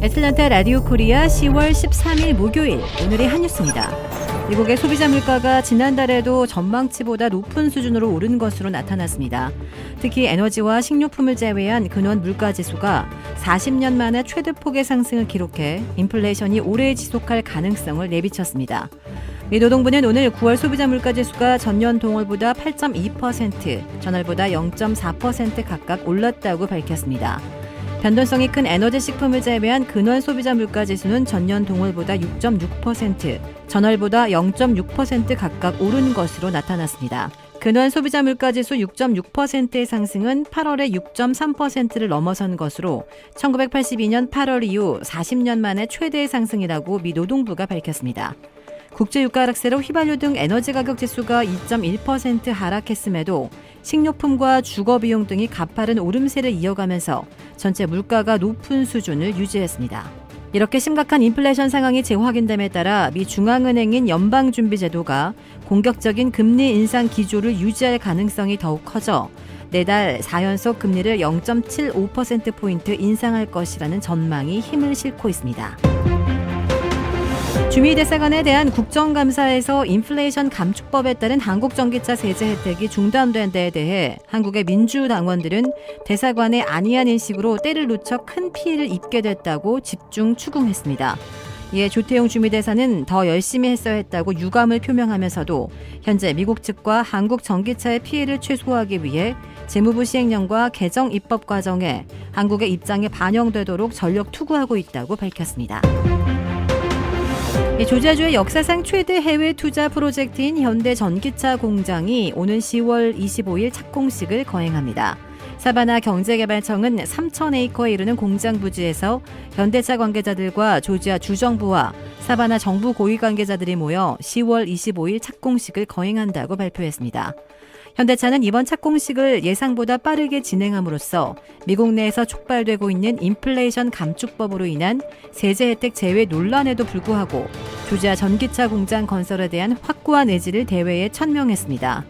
애틀랜타 라디오 코리아 10월 13일 목요일 오늘의 한 뉴스입니다. 미국의 소비자 물가가 지난달에도 전망치보다 높은 수준으로 오른 것으로 나타났습니다. 특히 에너지와 식료품을 제외한 근원 물가 지수가 40년 만에 최대폭의 상승을 기록해 인플레이션이 오래 지속할 가능성을 내비쳤습니다. 미 노동부는 오늘 9월 소비자 물가 지수가 전년 동월보다 8.2%, 전월보다 0.4% 각각 올랐다고 밝혔습니다. 변동성이 큰 에너지 식품을 제외한 근원 소비자 물가 지수는 전년 동월보다 6.6%, 전월보다 0.6% 각각 오른 것으로 나타났습니다. 근원 소비자 물가 지수 6.6%의 상승은 8월에 6.3%를 넘어선 것으로 1982년 8월 이후 40년 만에 최대의 상승이라고 미 노동부가 밝혔습니다. 국제유가 하락세로 휘발유 등 에너지 가격 지수가 2.1% 하락했음에도 식료품과 주거비용 등이 가파른 오름세를 이어가면서 전체 물가가 높은 수준을 유지했습니다. 이렇게 심각한 인플레이션 상황이 재확인됨에 따라 미 중앙은행인 연방준비제도가 공격적인 금리 인상 기조를 유지할 가능성이 더욱 커져 내달 4연속 금리를 0.75%포인트 인상할 것이라는 전망이 힘을 싣고 있습니다. 주미 대사관에 대한 국정감사에서 인플레이션 감축법에 따른 한국전기차 세제 혜택이 중단된 데에 대해 한국의 민주당원들은 대사관의 안이한 인식으로 때를 놓쳐 큰 피해를 입게 됐다고 집중 추궁했습니다. 이에 조태용 주미대사는 더 열심히 했어야 했다고 유감을 표명하면서도 현재 미국 측과 한국 전기차의 피해를 최소화하기 위해 재무부 시행령과 개정 입법 과정에 한국의 입장에 반영되도록 전력 투구하고 있다고 밝혔습니다. 조지아주의 역사상 최대 해외 투자 프로젝트인 현대 전기차 공장이 오는 10월 25일 착공식을 거행합니다. 사바나 경제개발청은 3,000에이커에 이르는 공장 부지에서 현대차 관계자들과 조지아 주정부와 사바나 정부 고위 관계자들이 모여 10월 25일 착공식을 거행한다고 발표했습니다. 현대차는 이번 착공식을 예상보다 빠르게 진행함으로써 미국 내에서 촉발되고 있는 인플레이션 감축법으로 인한 세제 혜택 제외 논란에도 불구하고 조지아 전기차 공장 건설에 대한 확고한 의지를 대회에 천명했습니다.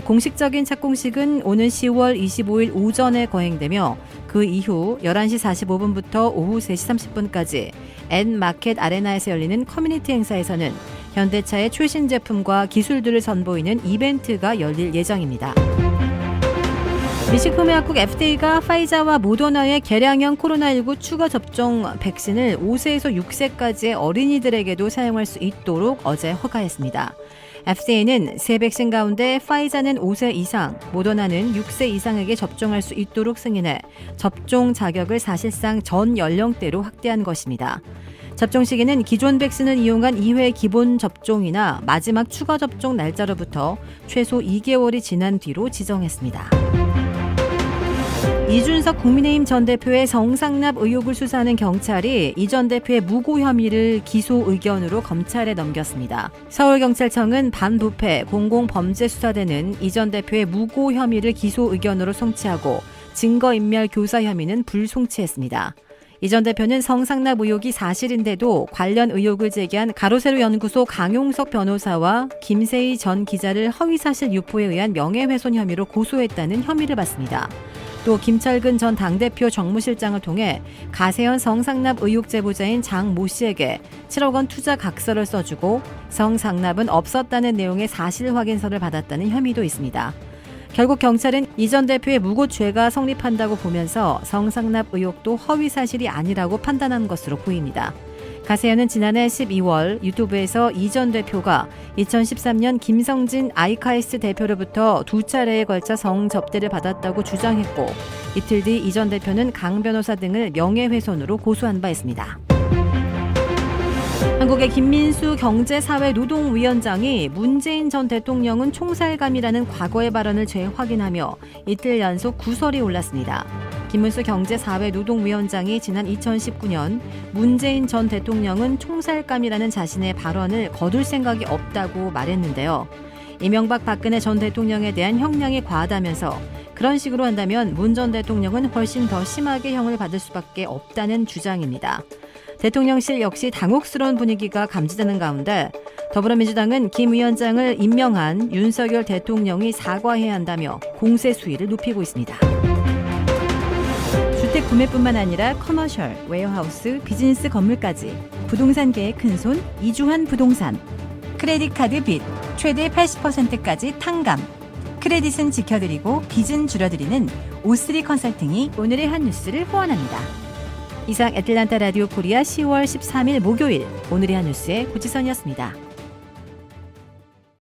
공식적인 착공식은 오는 10월 25일 오전에 거행되며 그 이후 11시 45분부터 오후 3시 30분까지 N마켓 아레나에서 열리는 커뮤니티 행사에서는 현대차의 최신 제품과 기술들을 선보이는 이벤트가 열릴 예정입니다. 미식품의약국 FDA가 파이자와 모더나의 개량형 코로나19 추가 접종 백신을 5세에서 6세까지의 어린이들에게도 사용할 수 있도록 어제 허가했습니다. FDA는 세 백신 가운데 파이자는 5세 이상, 모더나는 6세 이상에게 접종할 수 있도록 승인해 접종 자격을 사실상 전 연령대로 확대한 것입니다. 접종 시기는 기존 백신을 이용한 2회 기본 접종이나 마지막 추가 접종 날짜로부터 최소 2개월이 지난 뒤로 지정했습니다. 이준석 국민의힘 전 대표의 성상납 의혹을 수사하는 경찰이 이 전 대표의 무고 혐의를 기소 의견으로 검찰에 넘겼습니다. 서울경찰청은 반부패 공공범죄수사대는 이 전 대표의 무고 혐의를 기소 의견으로 송치하고 증거인멸 교사 혐의는 불송치했습니다. 이 전 대표는 성상납 의혹이 사실인데도 관련 의혹을 제기한 가로세로 연구소 강용석 변호사와 김세희 전 기자를 허위사실 유포에 의한 명예훼손 혐의로 고소했다는 혐의를 받습니다. 또 김철근 전 당대표 정무실장을 통해 가세현 성상납 의혹 제보자인 장 모 씨에게 7억 원 투자 각서를 써주고 성상납은 없었다는 내용의 사실 확인서를 받았다는 혐의도 있습니다. 결국 경찰은 이 전 대표의 무고죄가 성립한다고 보면서 성상납 의혹도 허위사실이 아니라고 판단한 것으로 보입니다. 가세현은 지난해 12월 유튜브에서 이 전 대표가 2013년 김성진 아이카이스트 대표로부터 2차례에 걸쳐 성접대를 받았다고 주장했고 이틀 뒤 이 전 대표는 강 변호사 등을 명예훼손으로 고소한 바 있습니다. 한국의 김민수 경제사회노동위원장이 문재인 전 대통령은 총살감이라는 과거의 발언을 재확인하며 이틀 연속 구설이 올랐습니다. 김문수 경제사회노동위원장이 지난 2019년 문재인 전 대통령은 총살감이라는 자신의 발언을 거둘 생각이 없다고 말했는데요. 이명박 박근혜 전 대통령에 대한 형량이 과하다면서 그런 식으로 한다면 문 전 대통령은 훨씬 더 심하게 형을 받을 수밖에 없다는 주장입니다. 대통령실 역시 당혹스러운 분위기가 감지되는 가운데 더불어민주당은 김 위원장을 임명한 윤석열 대통령이 사과해야 한다며 공세 수위를 높이고 있습니다. 주택 구매뿐만 아니라 커머셜, 웨어하우스, 비즈니스 건물까지 부동산계의 큰손 이주환 부동산. 크레딧 카드 빚 최대 80%까지 탕감. 크레딧은 지켜드리고 빚은 줄여드리는 O3 컨설팅이 오늘의 한 뉴스를 후원합니다. 이상 애틀란타 라디오 코리아 10월 13일 목요일 오늘의 한 뉴스의 고지선이었습니다.